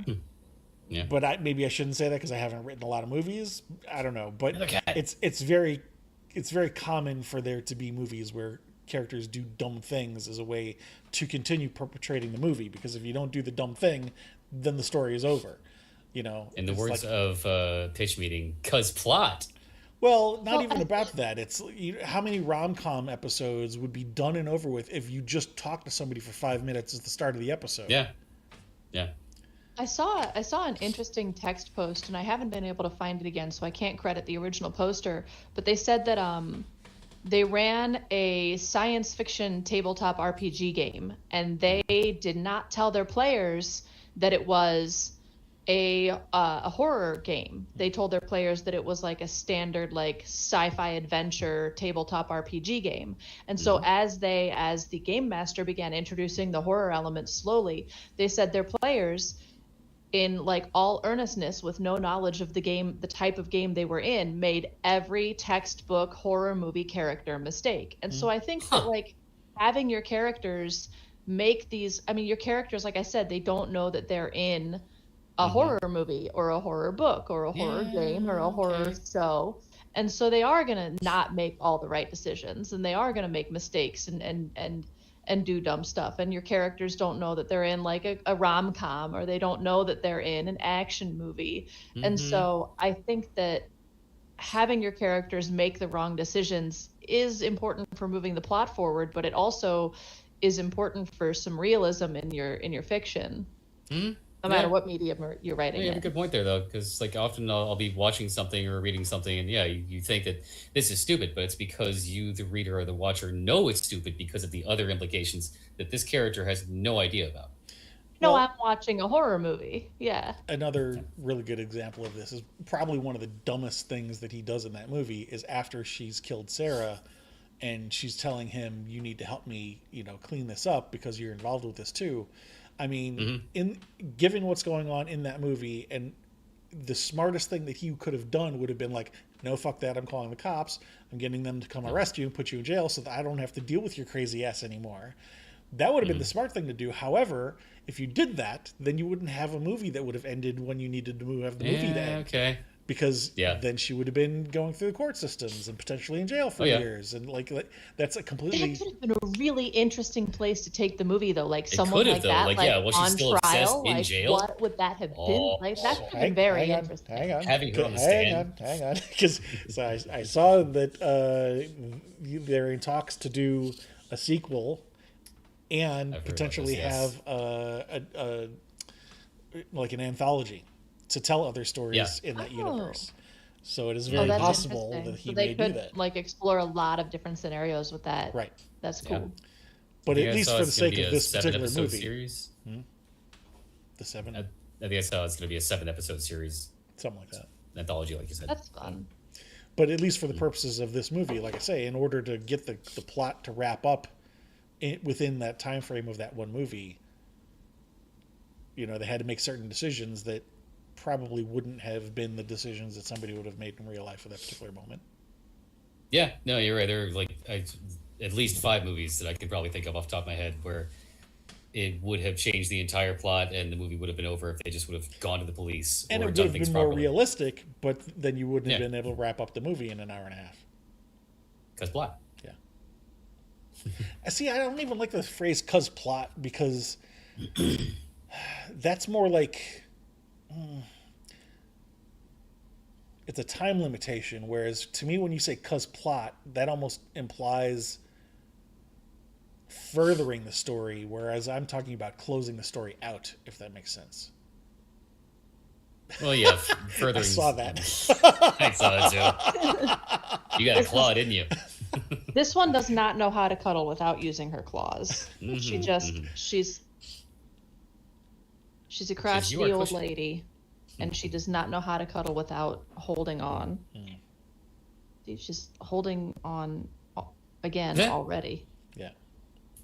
Yeah. But maybe I shouldn't say that because I haven't written a lot of movies. I don't know, but it's very common for there to be movies where characters do dumb things as a way to continue perpetrating the movie. Because if you don't do the dumb thing, then the story is over. You know, in the words of Pitch Meeting, "'Cause plot." Well, not even about that. It's how many rom-com episodes would be done and over with if you just talk to somebody for 5 minutes at the start of the episode. Yeah. I saw an interesting text post, and I haven't been able to find it again, so I can't credit the original poster. But they said that they ran a science fiction tabletop RPG game, and they did not tell their players that it was a horror game. They told their players that it was like a standard like sci-fi adventure tabletop RPG game. And so as the game master began introducing the horror elements slowly, they said their players, in like all earnestness with no knowledge of the game, the type of game they were in, made every textbook horror movie character mistake. And so I think that like having your characters make these, I mean, your characters, like I said, they don't know that they're in a horror movie or a horror book or a horror game or a horror show. And so they are going to not make all the right decisions, and they are going to make mistakes and do dumb stuff. And your characters don't know that they're in like a rom-com, or they don't know that they're in an action movie. And so I think that having your characters make the wrong decisions is important for moving the plot forward, but it also is important for some realism in your fiction. No matter what medium you're writing. You have a good point there, though, because like often I'll be watching something or reading something, and you think that this is stupid, but it's because you, the reader or the watcher, know it's stupid because of the other implications that this character has no idea about. No, I'm watching a horror movie. Yeah. Another really good example of this is probably one of the dumbest things that he does in that movie is after she's killed Sarah, and she's telling him, "You need to help me, clean this up because you're involved with this too." I mean, in given what's going on in that movie, and the smartest thing that he could have done would have been like, "No, fuck that! I'm calling the cops. I'm getting them to come arrest you and put you in jail so that I don't have to deal with your crazy ass anymore." That would have been the smart thing to do. However, if you did that, then you wouldn't have a movie that would have ended when you needed to have the movie to end. Okay. Because then she would have been going through the court systems and potentially in jail for years, and that's a completely. That could have been a really interesting place to take the movie, though. Like someone like though. that, Was she on still trial, in jail? What would that have been? Like that could have been very interesting. Hang on, having her on the stand. Hang on, because I saw that they're in talks to do a sequel, and potentially have like an anthology to tell other stories in that universe. So it is very possible that he may do that. Like explore a lot of different scenarios with that. Right. That's cool. Yeah. But at least for the sake of this particular movie. Series? The 7? I think I saw it's going to be a 7-episode series. Something like that. Anthology, like you said. That's fun. But at least for the purposes of this movie, like I say, in order to get the plot to wrap up within that time frame of that one movie, they had to make certain decisions that probably wouldn't have been the decisions that somebody would have made in real life at that particular moment. Yeah, no, you're right. There are at least 5 movies that I could probably think of off the top of my head where it would have changed the entire plot and the movie would have been over if they just would have gone to the police. And it would have been more realistic, but then you wouldn't have been able to wrap up the movie in an hour and a half. Because plot. Yeah. See, I don't even like the phrase "cause plot" because that's more like it's a time limitation, whereas to me when you say "cause plot," that almost implies furthering the story, whereas I'm talking about closing the story out, if that makes sense. Well, yeah, furthering. I saw that. I saw that too. You got a claw, didn't you? This one does not know how to cuddle without using her claws. She's a crotchety old lady, and she does not know how to cuddle without holding on. She's holding on again already. Yeah.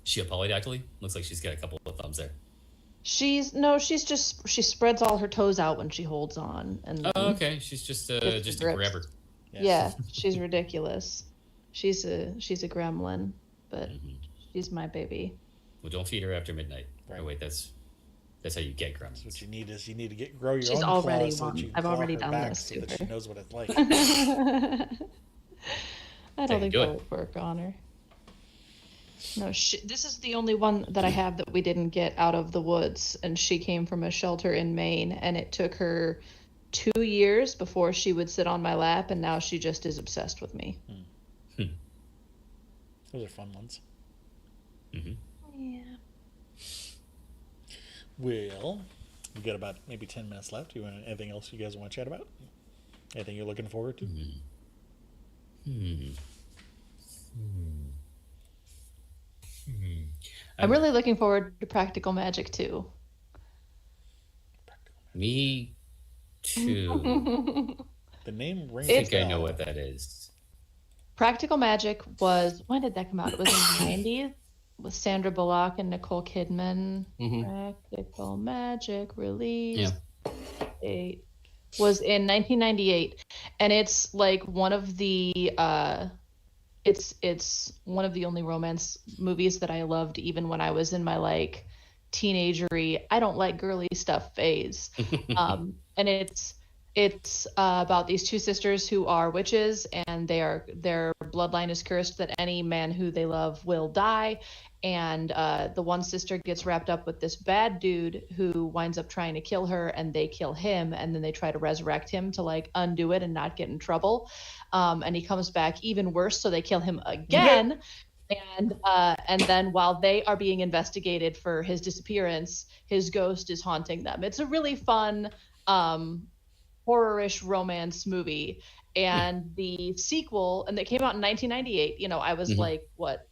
She a polydactyly? Looks like she's got a couple of thumbs there. She spreads all her toes out when she holds on. And okay. She's just a grabber. Yeah, she's ridiculous. She's a gremlin, but she's my baby. Well, don't feed her after midnight. Right. Oh, wait, that's how you get gremlins. What you need is grow your she's own already claws so that you can I've already claw her done back this so to that her. she knows what it's like. I don't think that would work on her. No, this is the only one that I have that we didn't get out of the woods, and she came from a shelter in Maine, and it took her 2 years before she would sit on my lap, and now she just is obsessed with me. Those are fun ones. Yeah. Well, we got about maybe 10 minutes left. Anything else you guys want to chat about? Anything you're looking forward to? I'm really looking forward to Practical Magic 2. Me too. The name rings. I think I know what that is. Practical Magic was, when did that come out? It was in the 90s with Sandra Bullock and Nicole Kidman. Practical Magic release date was in 1998, and it's like one of the it's one of the only romance movies that I loved even when I was in my like teenagery I don't like girly stuff phase. And it's about these two sisters who are witches, and their bloodline is cursed that any man who they love will die. And the one sister gets wrapped up with this bad dude who winds up trying to kill her, and they kill him, and then they try to resurrect him to like undo it and not get in trouble. And he comes back even worse, so they kill him again. And then while they are being investigated for his disappearance, his ghost is haunting them. It's a really fun horror-ish romance movie. And the sequel, and it came out in 1998. You know, I was like, what,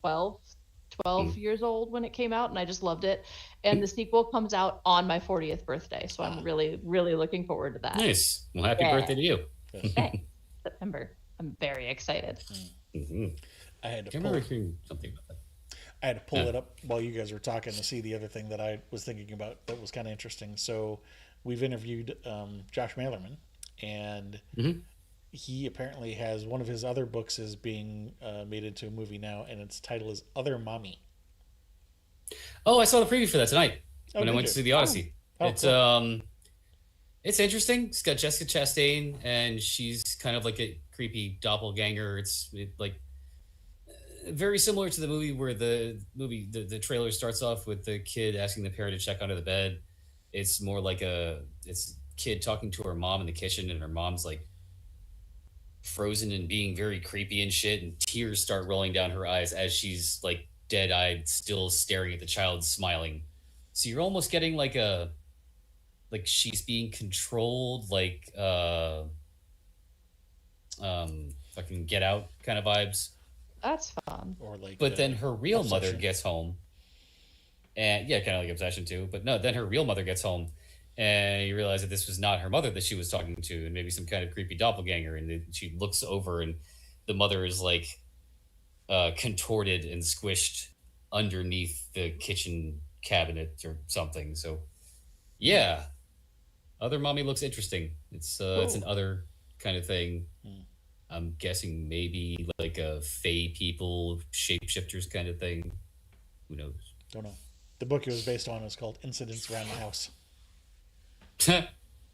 12 years old when it came out, and I just loved it. And the sequel comes out on my 40th birthday, so I'm really, really looking forward to that. Nice. Well, happy birthday to you. Hey, September. I'm very excited. I had to I pull remember hearing something about that. I had to pull Yeah. it up while you guys were talking to see the other thing that I was thinking about that was kind of interesting. So we've interviewed Josh Malerman, and Hmm. he apparently has one of his other books is being made into a movie now, and its title is Other Mommy. Oh, I saw the preview for that tonight Oh, when I did went to you? see the Oh, Odyssey. Oh, It's cool. it's interesting. It's got Jessica Chastain, and she's kind of like a creepy doppelganger. Like very similar to the movie where the trailer starts off with the kid asking the parent to check under the bed. It's more like it's kid talking to her mom in the kitchen, and her mom's like frozen and being very creepy and shit, and tears start rolling down her eyes as she's like dead eyed, still staring at the child, smiling. So you're almost getting like she's being controlled, like fucking Get Out kind of vibes. that's fun. Or like But then her real mother Obsession. gets home, and yeah, kind of like Obsession too. But no, then her real mother gets home, and you realize that this was not her mother that she was talking to, and maybe some kind of creepy doppelganger. And then she looks over, and the mother is like contorted and squished underneath the kitchen cabinet or something. So yeah, other mommy looks interesting. It's an Cool. other kind of thing. Hmm. I'm guessing maybe like a Fey people shapeshifters kind of thing. Who knows? Don't know. The book it was based on is called Incidents Around the House.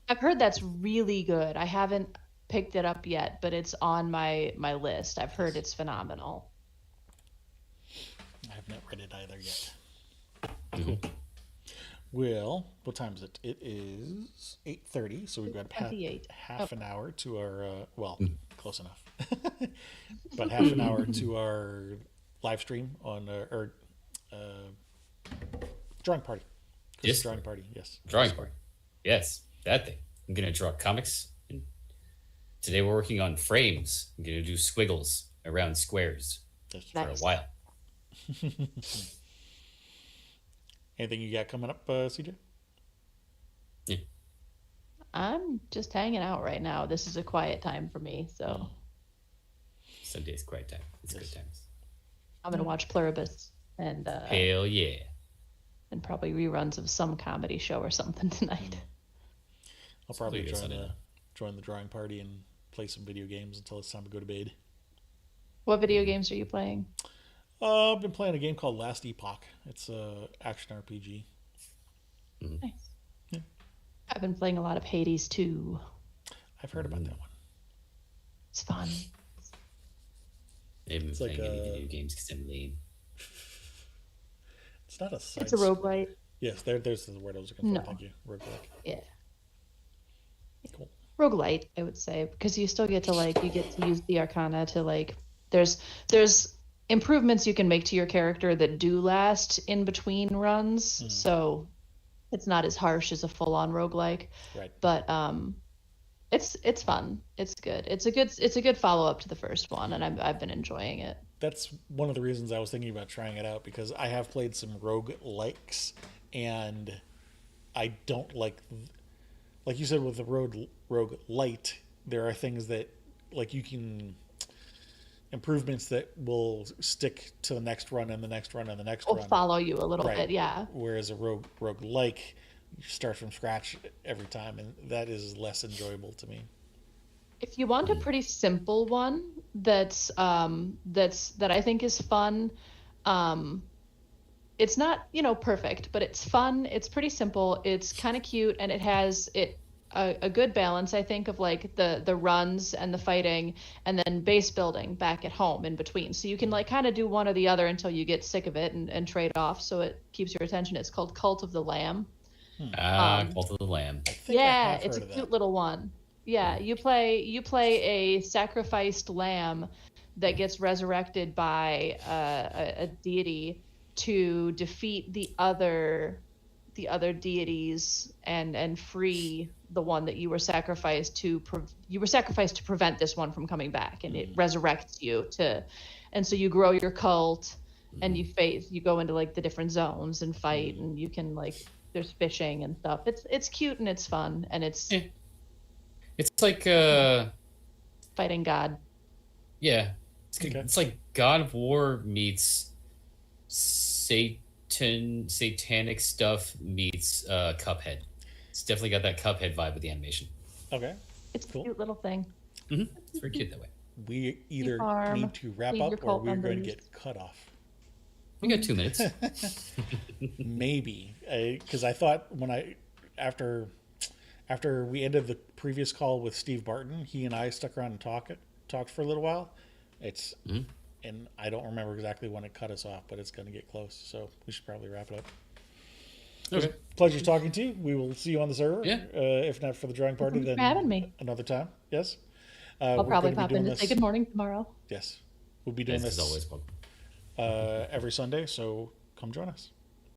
I've heard that's really good. I haven't picked it up yet, but it's on my list. I've heard it's phenomenal. I have not read it either yet. Mhm. Well, what time is it? It is 8:30, so we've got 28. half an hour to our well, Mm. close enough. But half an hour to our live stream on our drawing party. Christmas drawing Discord. party, yes. Drawing board. Yes, that thing. I'm gonna draw comics. And today we're working on frames. I'm gonna do squiggles around squares That's for a Nice. while. Anything you got coming up, CJ? Yeah. I'm just hanging out right now. This is a quiet time for me, so Sunday's quiet time. It's Yes. good times. I'm gonna watch Pluribus Hell yeah. and probably reruns of some comedy show or something tonight. I'll probably Pretty good Sunday night. join the drawing party and play some video games until it's time to go to bed. What video games are you playing? I've been playing a game called Last Epoch. It's a action RPG. Nice. Yeah. I've been playing a lot of Hades too. I've heard about that one. It's fun. I haven't been It's like playing any a- video games because I'm lame. It's not a side. It's a roguelite. Yes, there's the word I was looking for. No. Thank you. Roguelike. Yeah. Cool. Roguelite, I would say, because you still get to you get to use the arcana to there's improvements you can make to your character that do last in between runs. Mm. So it's not as harsh as a full-on roguelike. Right. But it's fun. It's good. It's a good follow-up to the first one, and I've been enjoying it. That's one of the reasons I was thinking about trying it out because I have played some rogue-likes and I don't like you said with the rogue light, there are things that like you can improvements that will stick to the next run and the next run and the next Will run. follow you a little Right. bit, yeah. Whereas a rogue like you start from scratch every time and that is less enjoyable to me. If you want a pretty simple one that I think is fun, it's not, perfect, but it's fun. It's pretty simple. It's kind of cute, and it has a good balance, I think, of like the runs and the fighting, and then base building back at home in between. So you can like kind of do one or the other until you get sick of it and trade off. So it keeps your attention. It's called Cult of the Lamb. Cult of the Lamb. I think I Yeah, have it's a heard of cute that. little one. Yeah, you play a sacrificed lamb that gets resurrected by a deity to defeat the other deities and free the one that you were sacrificed to. You were sacrificed to prevent this one from coming back, and it resurrects you and so you grow your cult, and you go into like the different zones and fight, and you can there's fishing and stuff. It's cute and it's fun, and it's Yeah. It's like fighting God. yeah. Okay. It's like God of War meets satanic stuff meets Cuphead. It's definitely got that Cuphead vibe with the animation. Okay, It's a cool. cute little thing. It's very cute that way. We either farm, need to wrap feed your up or cult we're going to members. get cut off. We got 2 minutes. Maybe because I thought after we ended the previous call with Steve Barton, he and I stuck around and talked for a little while. It's and I don't remember exactly when it cut us off, but it's going to get close, so we should probably wrap it up. Okay. Pleasure talking to you. We will see you on the server. Yeah. If not for the drawing party, Thanks then for having me. another time. Yes. I'll we're probably gonna be pop in doing to say this- good morning tomorrow. Yes, we'll be doing This this is always fun. every Sunday, so come join us.